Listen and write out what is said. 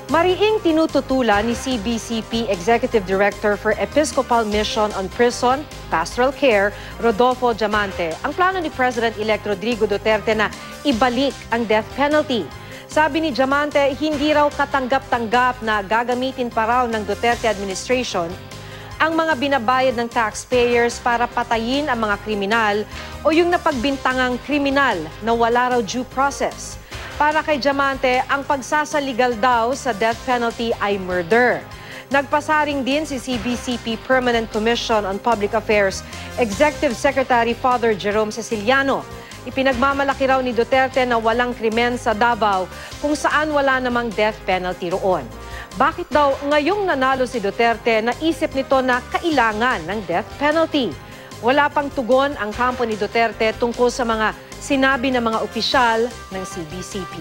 Mariing tinututulan ni CBCP Executive Director for Episcopal Mission on Prison, Pastoral Care, Rodolfo Diamante, ang plano ni President-elect Rodrigo Duterte na ibalik ang death penalty. Sabi ni Diamante, hindi raw katanggap-tanggap na gagamitin pa raw ng Duterte administration ang mga binabayad ng taxpayers para patayin ang mga kriminal o yung napagbintangang kriminal na wala raw due process. Para kay Diamante, ang pagsasaligal daw sa death penalty ay murder. Nagpasaring din si CBCP Permanent Commission on Public Affairs Executive Secretary Father Jerome Ceciliano. Ipinagmamalaki raw ni Duterte na walang krimen sa Davao kung saan wala namang death penalty roon. Bakit daw ngayong nanalo si Duterte naisip nito na kailangan ng death penalty? Wala pang tugon ang kampo ni Duterte tungkol sa mga sinabi ng mga opisyal ng CBCP.